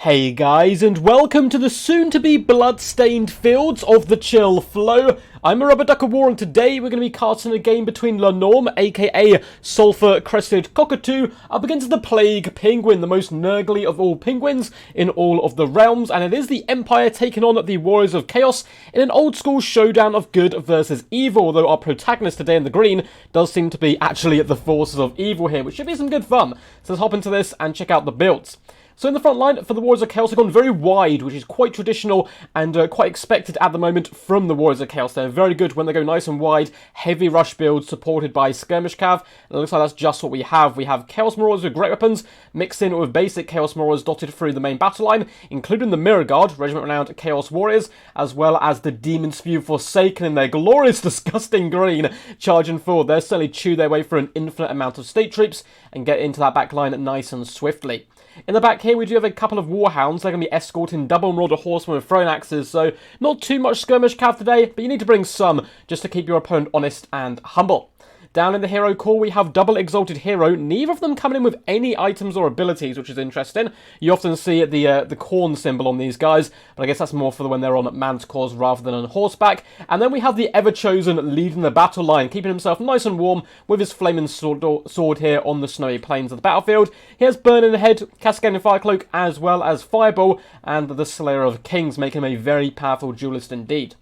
Hey guys, and welcome to the soon-to-be blood-stained fields of the Chill Flow. I'm a Rubber Duck of War, and today we're going to be casting a game between La Norme, aka Sulphur-Crested Cockatoo, up against the Plague Penguin, the most nurgly of all penguins in all of the realms, and it is the Empire taking on the Warriors of Chaos in an old-school showdown of good versus evil, although our protagonist today in the green does seem to be actually the forces of evil here, which should be some good fun. So let's hop into this and check out the builds. So in the front line for the Warriors of Chaos, they've gone very wide, which is quite traditional and quite expected at the moment from the Warriors of Chaos. They're very good when they go nice and wide, heavy rush builds supported by Skirmish Cav. And it looks like that's just what we have. We have Chaos Marauders with great weapons, mixed in with basic Chaos Marauders dotted through the main battle line, including the Mirror Guard, regiment-renowned Chaos Warriors, as well as the Demon Spew Forsaken in their glorious, disgusting green, charging forward. They'll certainly chew their way through an infinite amount of state troops and get into that back line nice and swiftly. In the back here, we do have a couple of Warhounds. They're going to be escorting double Marauder Horsemen with thrown axes, so not too much Skirmish Cav today, but you need to bring some just to keep your opponent honest and humble. Down in the hero core, we have double Exalted Hero, neither of them coming in with any items or abilities, which is interesting. You often see the corn symbol on these guys, but I guess that's more for when they're on Manticores rather than on horseback. And then we have the Ever-Chosen leading the battle line, keeping himself nice and warm with his flaming sword here on the snowy plains of the battlefield. He has Burning Head, Cascading Fire Cloak, as well as Fireball, and the Slayer of Kings, making him a very powerful duelist indeed.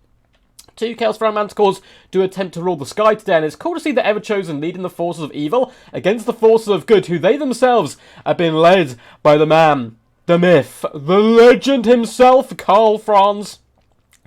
Two Chaos Pharaoh Manticores do attempt to rule the sky today, and it's cool to see the Ever-Chosen leading the forces of evil against the forces of good, who they themselves have been led by the man, the myth, the legend himself, FRANZ,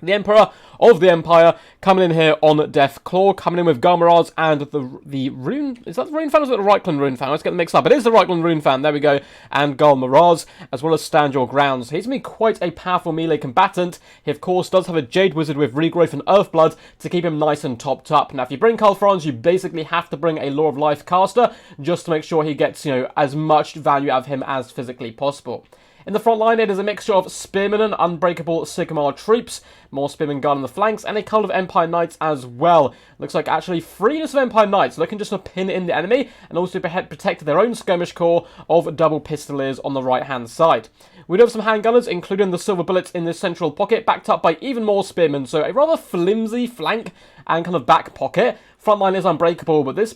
the Emperor of the Empire, coming in here on Death Claw, coming in with Garmaraz and the Rune... Is that the Rune Fan or is it the Reichland Rune Fan? Let's get them mixed up. It is the Reichland Rune Fan, there we go. And Garmaraz, as well as Stand Your Ground. So he's going to be quite a powerful melee combatant. He, of course, does have a Jade Wizard with Regrowth and Earthblood to keep him nice and topped up. Now, if you bring FRANZ, you basically have to bring a Law of Life caster, just to make sure he gets, as much value out of him as physically possible. In the front line, it is a mixture of Spearmen and Unbreakable Sigmar troops, more Spearmen guarding the flanks, and a couple of Empire Knights as well. Looks like actually 3 units of Empire Knights looking just to pin in the enemy, and also protect their own skirmish corps of double Pistoliers on the right-hand side. We do have some handgunners, including the Silver Bullets in this central pocket, backed up by even more Spearmen, so a rather flimsy flank and kind of back pocket. Front line is unbreakable, but this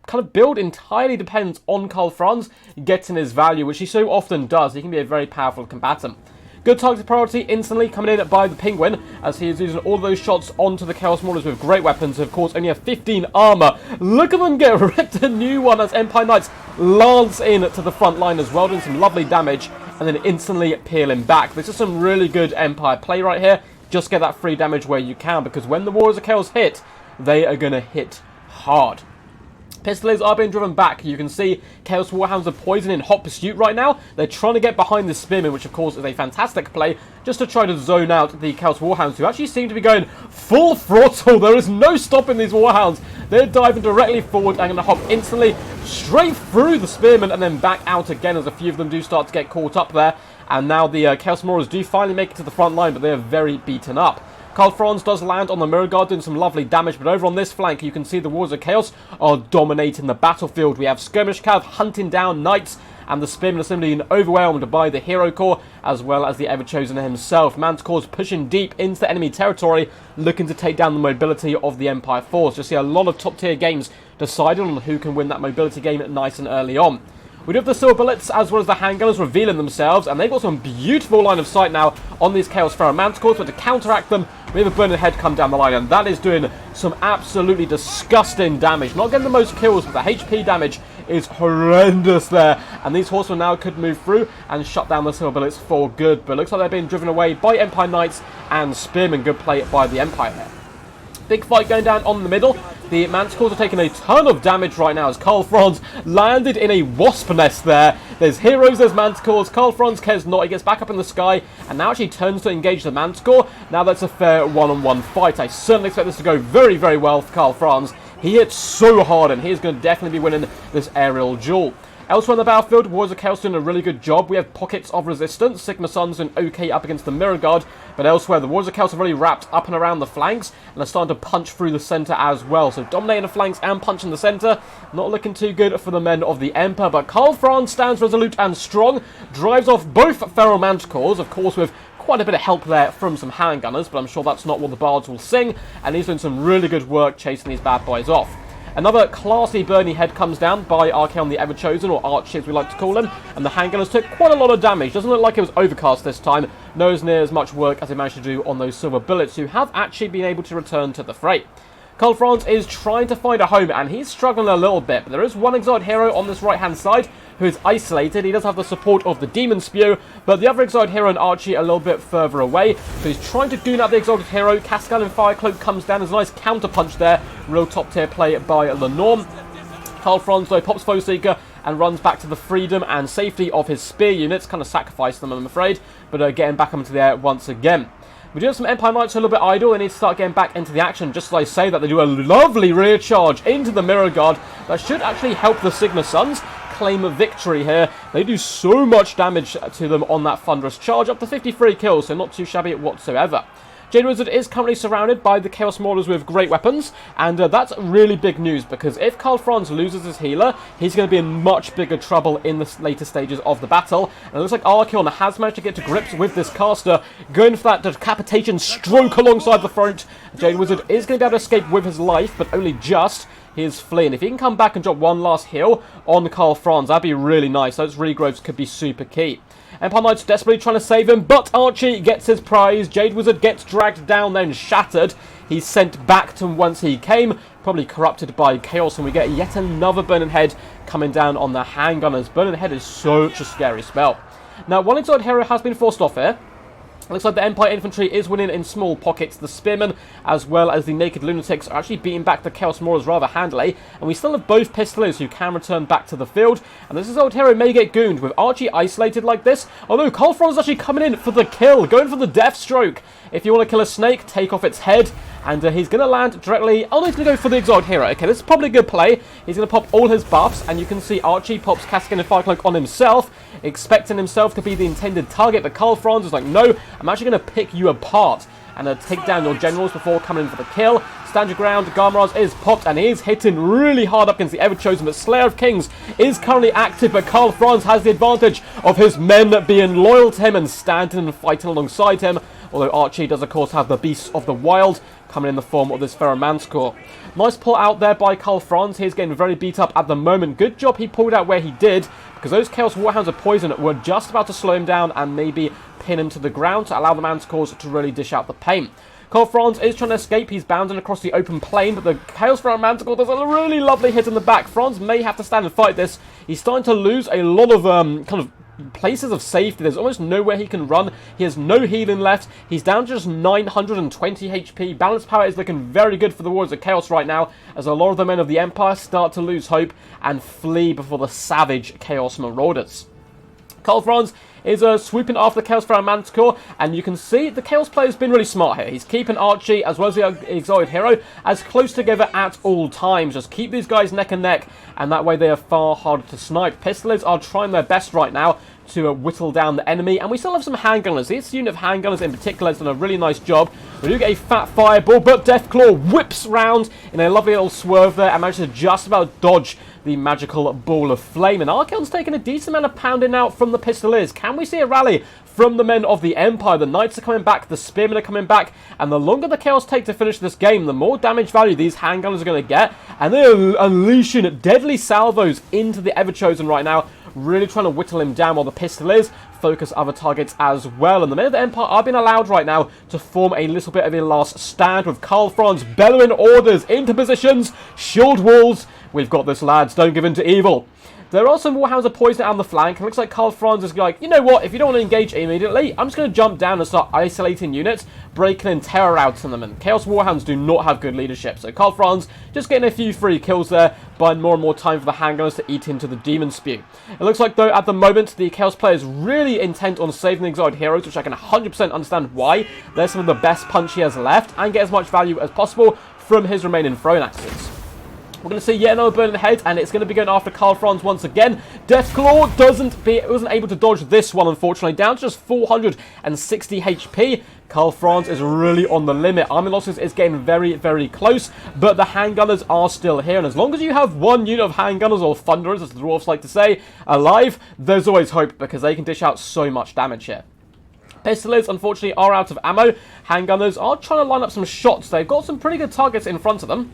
kind of build entirely depends on FRANZ getting his value, which he so often does. He can be a very powerful combatant. Good target priority instantly coming in by the Penguin, as he is using all of those shots onto the Chaos Marauders with great weapons. Of course, only have 15 armor. Look at them get ripped a new one as Empire Knights lance in to the front line as well, doing some lovely damage, and then instantly peeling back. This is some really good Empire play right here. Just get that free damage where you can, because when the Warriors of Chaos hit, they are going to hit hard. Pistoliers are being driven back. You can see Chaos Warhounds are poisoned in hot pursuit right now. They're trying to get behind the Spearmen, which of course is a fantastic play, just to try to zone out the Chaos Warhounds, who actually seem to be going full throttle. There is no stopping these Warhounds. They're diving directly forward and going to hop instantly straight through the Spearmen and then back out again, as a few of them do start to get caught up there. And now the Chaos Marauders do finally make it to the front line, but they are very beaten up. FRANZ does land on the Mirror Guard, doing some lovely damage, but over on this flank, you can see the Warriors of Chaos are dominating the battlefield. We have Skirmish Cav hunting down Knights, and the Spearmen are simply being overwhelmed by the Hero Corps, as well as the Ever-Chosen himself. Manticores pushing deep into enemy territory, looking to take down the mobility of the Empire force. You'll see a lot of top-tier games decided on who can win that mobility game nice and early on. We do have the Silver Bullets as well as the handgunners revealing themselves, and they've got some beautiful line of sight now on these Chaos Pharaoh Manticores, but to counteract them, we have a Burning Head come down the line, and that is doing some absolutely disgusting damage. Not getting the most kills, but the HP damage is horrendous there, and these horsemen now could move through and shut down the Silver Bullets for good, but it looks like they're being driven away by Empire Knights and Spearmen. Good play by the Empire there. Big fight going down on the middle. The Manticores are taking a ton of damage right now as FRANZ landed in a wasp nest there. There's heroes, there's Manticores. FRANZ cares not. He gets back up in the sky and now actually turns to engage the Manticore. Now that's a fair one-on-one fight. I certainly expect this to go very, very well for FRANZ. He hits so hard, and he is going to definitely be winning this aerial duel. Elsewhere on the battlefield, Warriors of Chaos doing a really good job. We have pockets of resistance. Sigma Sun's doing okay up against the Mirror Guard, but elsewhere, the Warriors of Chaos are really wrapped up and around the flanks, and are starting to punch through the centre as well. So dominating the flanks and punching the centre, not looking too good for the men of the Empire, but FRANZ stands resolute and strong, drives off both Feral Manticores, of course with quite a bit of help there from some handgunners, but I'm sure that's not what the bards will sing, and he's doing some really good work chasing these bad boys off. Another classy Bernie head comes down by Archaon the Ever-Chosen, or Archie as we like to call him, and the handgunners took quite a lot of damage. Doesn't look like it was overcast this time, nowhere near as much work as they managed to do on those silver bullets, who have actually been able to return to the fray. FRANZ is trying to find a home, and he's struggling a little bit, but there is one exiled hero on this right-hand side who is isolated. He does have the support of the Demon Spew, but the other exiled hero and Archie a little bit further away, so he's trying to goon out the exiled hero. Cascade and Firecloak comes down as a nice counter-punch there. Real top-tier play by Lenorm. FRANZ, though, pops Foe Seeker and runs back to the freedom and safety of his spear units. Kind of sacrificed them, I'm afraid, but getting back into the air once again. We do have some Empire Knights who are a little bit idle. They need to start getting back into the action. Just as I say that, they do a lovely rear charge into the Mirror Guard. That should actually help the Sigma Suns claim a victory here. They do so much damage to them on that thunderous charge. Up to 53 kills, so not too shabby whatsoever. Jade Wizard is currently surrounded by the Chaos Marauders with great weapons, and that's really big news, because if FRANZ loses his healer, he's going to be in much bigger trouble in the later stages of the battle. And it looks like Archaon has managed to get to grips with this caster, going for that decapitation stroke alongside the front. Jade Wizard is going to be able to escape with his life, but only just. He is fleeing. If he can come back and drop one last heal on FRANZ, that'd be really nice. Those regrowths could be super key. Empire Knights desperately trying to save him, but Archie gets his prize. Jade Wizard gets dragged down, then shattered. He's sent back to whence he came, probably corrupted by chaos, and we get yet another Burning Head coming down on the handgunners. Burning Head is such a scary spell. Now, one exiled hero has been forced off here. Looks like the Empire Infantry is winning in small pockets. The Spearmen, as well as the Naked Lunatics, are actually beating back the Chaos Marauders rather handily. And we still have both Pistoliers who can return back to the field. And this old hero may get gooned with Archie isolated like this. Although FRANZ is actually coming in for the kill, going for the death stroke. If you want to kill a snake, take off its head. And he's going to land directly... Oh, no, he's going to go for the Exiled Hero. Okay, this is probably a good play. He's going to pop all his buffs. And you can see Archie pops Cascade and Firecloak on himself, expecting himself to be the intended target. But FRANZ is like, no, I'm actually going to pick you apart and take down your generals before coming in for the kill. Stand your ground. Garmaraz is popped, and he is hitting really hard up against the Ever-Chosen. But Slayer of Kings is currently active, but FRANZ has the advantage of his men being loyal to him and standing and fighting alongside him. Although Archie does, of course, have the Beasts of the Wild coming in the form of this Feral Manticore. Nice pull out there by FRANZ. He's getting very beat up at the moment. Good job he pulled out where he did, because those Chaos Warhounds of Poison were just about to slow him down and maybe pin him to the ground to allow the Manticores to really dish out the pain. FRANZ is trying to escape. He's bounding across the open plain, but the Chaos Feral Manticore does a really lovely hit in the back. FRANZ may have to stand and fight this. He's starting to lose a lot of kind of places of safety. There's almost nowhere he can run. He has no healing left. He's down to just 920 HP. Balance power is looking very good for the Warriors of Chaos right now, as a lot of the men of the Empire start to lose hope and flee before the savage Chaos Marauders. FRANZ is swooping after the Chaos Feral Manticore, and you can see the Chaos player has been really smart here. He's keeping Archie, as well as the Exiled Hero, as close together at all times. Just keep these guys neck and neck, and that way they are far harder to snipe. Pistoliers are trying their best right now to whittle down the enemy, and we still have some handgunners. This unit of handgunners in particular has done a really nice job. We do get a fat fireball, but Deathclaw whips round in a lovely little swerve there and manages to just about dodge the magical ball of flame. And Archaon's taking a decent amount of pounding out from the Pistoliers. Can we see a rally from the men of the Empire? The Knights are coming back, the Spearmen are coming back, and the longer the Chaos take to finish this game, the more damage value these handgunners are going to get, and they're unleashing deadly salvos into the Ever-Chosen right now, really trying to whittle him down, while the Pistoliers focus other targets as well. And the men of the Empire are being allowed right now to form a little bit of a last stand, with FRANZ bellowing orders into positions, shield walls. We've got this, lads, don't give in to evil. There are some Warhounds of Poison on the flank, and it looks like FRANZ is like, you know what, if you don't want to engage immediately, I'm just going to jump down and start isolating units, breaking and terror out to them. And Chaos Warhounds do not have good leadership, so FRANZ just getting a few free kills there, buying more and more time for the handgunners to eat into the Demon Spew. It looks like, though, at the moment, the Chaos player is really intent on saving the Exiled Heroes, which I can 100% understand why. They're some of the best punch he has left, and get as much value as possible from his remaining Throne Axes. We're going to see yet another burning head, and it's going to be going after Karl Franz once again. Deathclaw wasn't able to dodge this one, unfortunately. Down to just 460 HP. Karl Franz is really on the limit. Army losses is getting very, very close, but the handgunners are still here. And as long as you have one unit of handgunners, or thunderers, as the dwarves like to say, alive, there's always hope, because they can dish out so much damage here. Pistoliers, unfortunately, are out of ammo. Handgunners are trying to line up some shots. They've got some pretty good targets in front of them.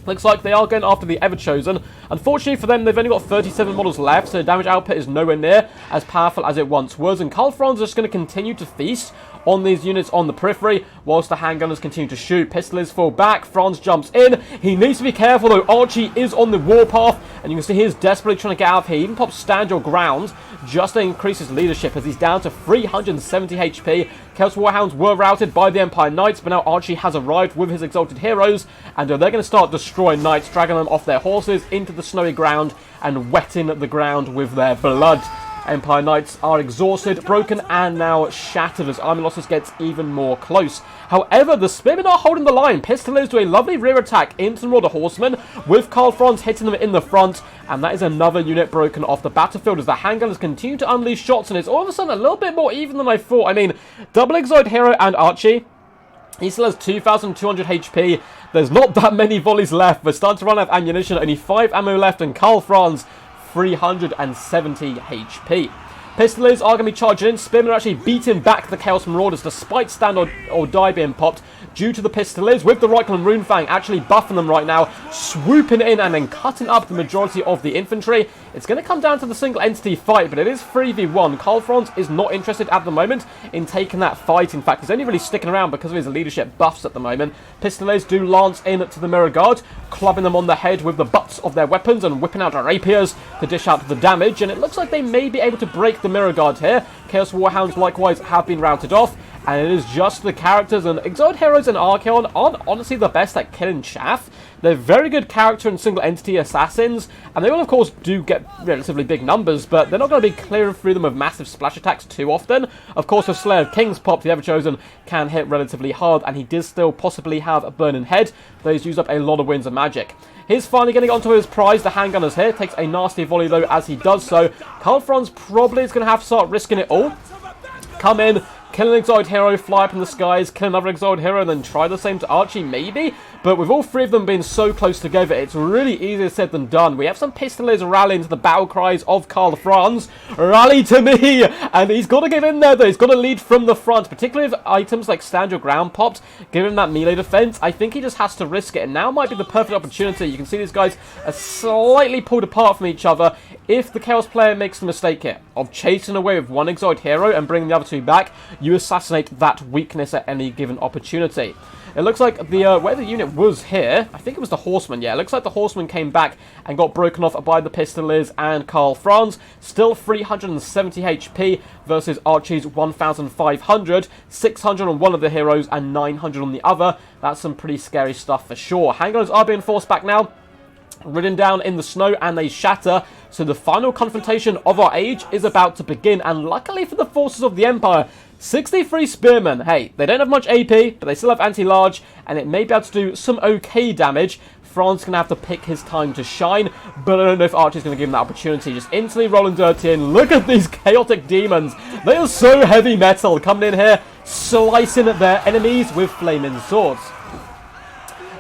Looks like they are going after the Ever-Chosen. Unfortunately for them, they've only got 37 models left, so the damage output is nowhere near as powerful as it once was. And Karl Franz is just going to continue to feast on these units on the periphery, whilst the handgunners continue to shoot. Pistoliers fall back, Franz jumps in. He needs to be careful though, Archie is on the warpath, and you can see he's desperately trying to get out of here. He even pops stand your ground, just to increase his leadership, as he's down to 370 HP. Chaos Warhounds were routed by the Empire Knights, but now Archie has arrived with his Exalted Heroes, and they're going to start destroying Knights, dragging them off their horses into the snowy ground and wetting the ground with their blood. Empire Knights are exhausted, broken, and now shattered as army losses gets even more close. However, the Spearmen are holding the line. Pistoliers do a lovely rear attack into the Marauder Horsemen, with Karl Franz hitting them in the front, and that is another unit broken off the battlefield as the handgunners continue to unleash shots, and it's all of a sudden a little bit more even than I thought. I mean, double Exiled Hero and Archie, he still has 2,200 HP. There's not that many volleys left. We're starting to run out of ammunition, only 5 ammo left, and Karl Franz 370 HP. Pistoliers are going to be charging in. Spearmen are actually beating back the Chaos Marauders despite stand or die being popped due to the Pistoliers, with the Reichland Runefang actually buffing them right now, swooping in and then cutting up the majority of the infantry. It's going to come down to the single entity fight, but it is 3v1. Karl Franz is not interested at the moment in taking that fight. In fact, he's only really sticking around because of his leadership buffs at the moment. Pistoliers do lance in to the Mirror Guard, clubbing them on the head with the butts of their weapons and whipping out their rapiers to dish out the damage, and it looks like they may be able to break the Mirror Guard here. Chaos Warhounds likewise have been routed off, and it is just the characters, and Exiled Heroes and Archaon aren't honestly the best at killing chaff. They're very good character and single entity assassins, and they will of course do get relatively big numbers, but they're not going to be clearing through them with massive splash attacks too often. Of course, with Slayer of Kings pop, the Ever-Chosen can hit relatively hard, and he does still possibly have a Burning Head, though he's used up a lot of Winds of Magic. He's finally getting onto his prize, the handgunners here. Takes a nasty volley though as he does so. Karl Franz probably is going to have to start risking it all. Come in, kill an Exiled Hero, fly up in the skies, kill another Exiled Hero, and then try the same to Archie, maybe? But with all three of them being so close together, it's really easier said than done. We have some Pistoliers rallying to the battle cries of Karl Franz. Rally to me! And he's got to get in there, though. He's got to lead from the front, particularly if items like Stand Your Ground popped, give him that melee defense. I think he just has to risk it, and now might be the perfect opportunity. You can see these guys are slightly pulled apart from each other. If the Chaos player makes the mistake here of chasing away with one Exiled Hero and bringing the other two back, you assassinate that weakness at any given opportunity. It looks like where the unit was here, I think it was the Horseman, yeah, it looks like the Horseman came back and got broken off by the Pistoliers and Karl Franz. Still 370 HP versus Archie's 1,500, 600 on one of the heroes and 900 on the other. That's some pretty scary stuff for sure. Handgunners are being forced back now, ridden down in the snow, and they shatter. So the final confrontation of our age is about to begin, and luckily for the forces of the Empire, 63 Spearmen. Hey, they don't have much AP, but they still have anti-large, and it may be able to do some okay damage. Franz going to have to pick his time to shine, but I don't know if Archie's going to give him that opportunity. Just instantly rolling dirty in. Look at these chaotic demons. They are so heavy metal, coming in here, slicing at their enemies with flaming swords.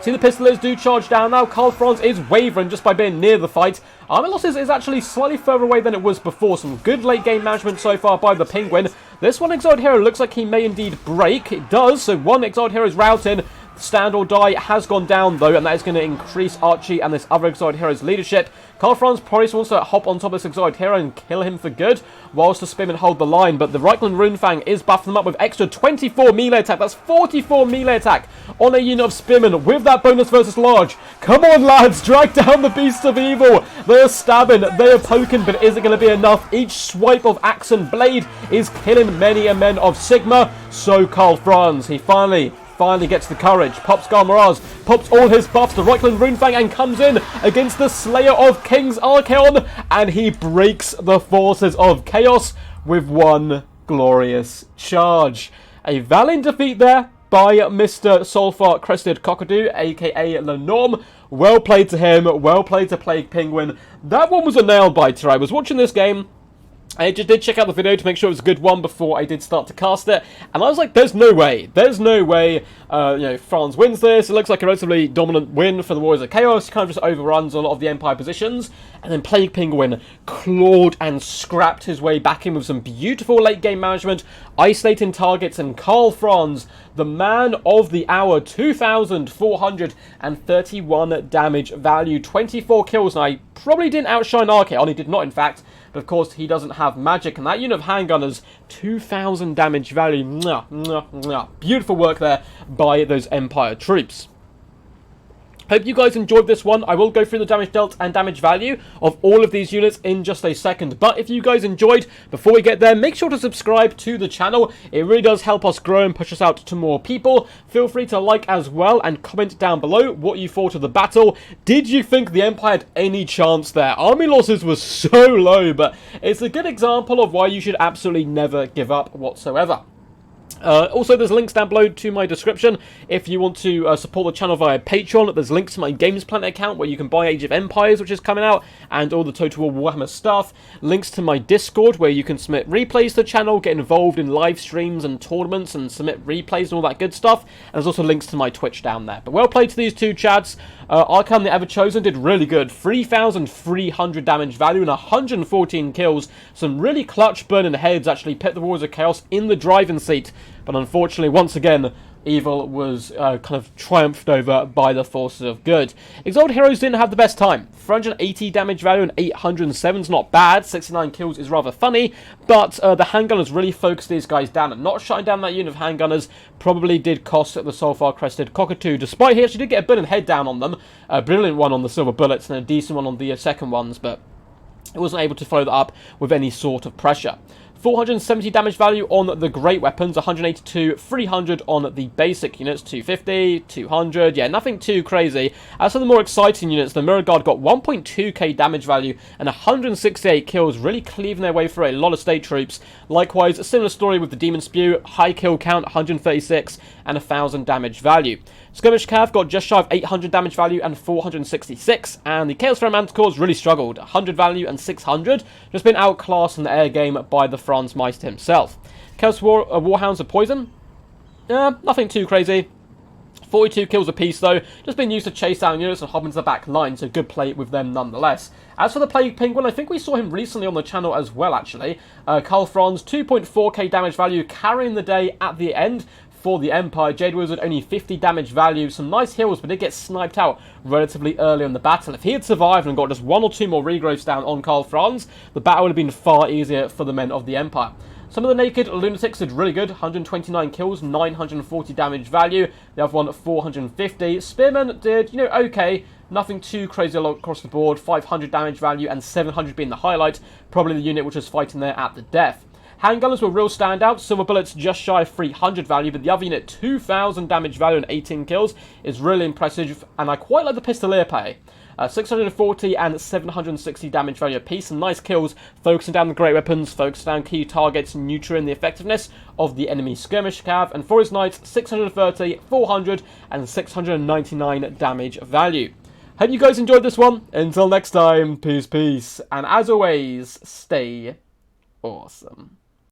See, the Pistoliers do charge down now. Karl Franz is wavering just by being near the fight. Army losses is actually slightly further away than it was before. Some good late game management so far by the Penguin. This one Exiled Hero looks like he may indeed break. It does, so one Exiled Hero is routing. Stand or Die has gone down though, and that is going to increase Archie and this other Exiled Hero's leadership. Karl Franz probably wants to hop on top of this Exiled Hero and kill him for good, whilst the Spearmen hold the line, but the Reichland Runefang is buffing them up with extra 24 melee attack. That's 44 melee attack on a unit of Spearmen with that bonus versus large. Come on lads, drag down the Beasts of Evil. They are stabbing, they are poking, but is it going to be enough? Each swipe of axe and blade is killing many a men of Sigma. So Karl Franz, he finally gets the courage, pops Garmaraz, pops all his buffs to Reichland Runefang, and comes in against the Slayer of Kings Archaon, and he breaks the forces of Chaos with one glorious charge. A valiant defeat there by Mr. Sulfur Crested Cockadoo, aka Lenorm. Well played to him. Well played to Plague Penguin. That one was a nail-biter. I was watching this game. I just did check out the video to make sure it was a good one before I did start to cast it, and I was like, there's no way, FRANZ wins this. It looks like a relatively dominant win for the Warriors of Chaos. He kind of just overruns a lot of the Empire positions, and then Plague Penguin clawed and scrapped his way back in with some beautiful late game management, isolating targets, and Karl Franz, the man of the hour, 2,431 damage value, 24 kills, and I probably didn't outshine Archaon, he did not in fact. But of course, he doesn't have magic, and that unit of handgunners, 2,000 damage value. Mwah, mwah, mwah. Beautiful work there by those Empire troops. Hope you guys enjoyed this one. I will go through the damage dealt and damage value of all of these units in just a second. But if you guys enjoyed, before we get there, make sure to subscribe to the channel. It really does help us grow and push us out to more people. Feel free to like as well and comment down below what you thought of the battle. Did you think the Empire had any chance there? Army losses were so low, but it's a good example of why you should absolutely never give up whatsoever. Also, there's links down below to my description if you want to support the channel via Patreon. There's links to my Games Planet account where you can buy Age of Empires, which is coming out, and all the Total War Warhammer stuff. Links to my Discord where you can submit replays to the channel, get involved in live streams and tournaments, and submit replays and all that good stuff. And there's also links to my Twitch down there. But well played to these two chads. Archaon the Ever-Chosen did really good. 3,300 damage value and 114 kills. Some really clutch burning heads actually put the Warriors of Chaos in the driving seat. But unfortunately, once again, evil was kind of triumphed over by the forces of good. Exalted Heroes didn't have the best time. 480 damage value and 807 is not bad. 69 kills is rather funny. But the handgunners really focused these guys down. And not shutting down that unit of handgunners probably did cost the Sulfur-Crested Cockatoo. Despite he actually did get a burning head down on them. A brilliant one on the Silver Bullets and a decent one on the second ones. But it wasn't able to follow that up with any sort of pressure. 470 damage value on the great weapons, 182, 300 on the basic units, 250, 200, yeah, nothing too crazy. As for the more exciting units, the Mirror Guard got 1.2k damage value and 168 kills, really cleaving their way through a lot of state troops. Likewise, a similar story with the Demon Spew, high kill count, 136, and 1,000 damage value. Skirmish Cav got just shy of 800 damage value and 466, and the Chaos Flare Manticores really struggled, 100 value and 600, just been outclassed in the air game by the Franz Meister himself. Chaos Warhounds of Poison, nothing too crazy. 42 kills apiece though, just been used to chase down units and hop into the back line, so good play with them nonetheless. As for the Plague Penguin, I think we saw him recently on the channel as well actually. Karl Franz, 2.4k damage value, carrying the day at the end for the Empire. Jade Wizard only 50 damage value, some nice heals, but did get sniped out relatively early in the battle. If he had survived and got just one or two more regrowths down on Karl Franz, the battle would have been far easier for the men of the Empire. Some of the Naked Lunatics did really good, 129 kills, 940 damage value. The other one, 450. Spearmen did, okay. Nothing too crazy across the board, 500 damage value and 700 being the highlight. Probably the unit which was fighting there at the death. Handgunners were real standouts. Silver Bullets just shy of 300 value, but the other unit, 2,000 damage value and 18 kills, is really impressive, and I quite like the Pistolier pay. 640 and 760 damage value apiece, some nice kills, focusing down the great weapons, focusing down key targets, neutering the effectiveness of the enemy Skirmish Cav, and for his Knights, 630, 400, and 699 damage value. Hope you guys enjoyed this one. Until next time, peace, peace, and as always, stay awesome.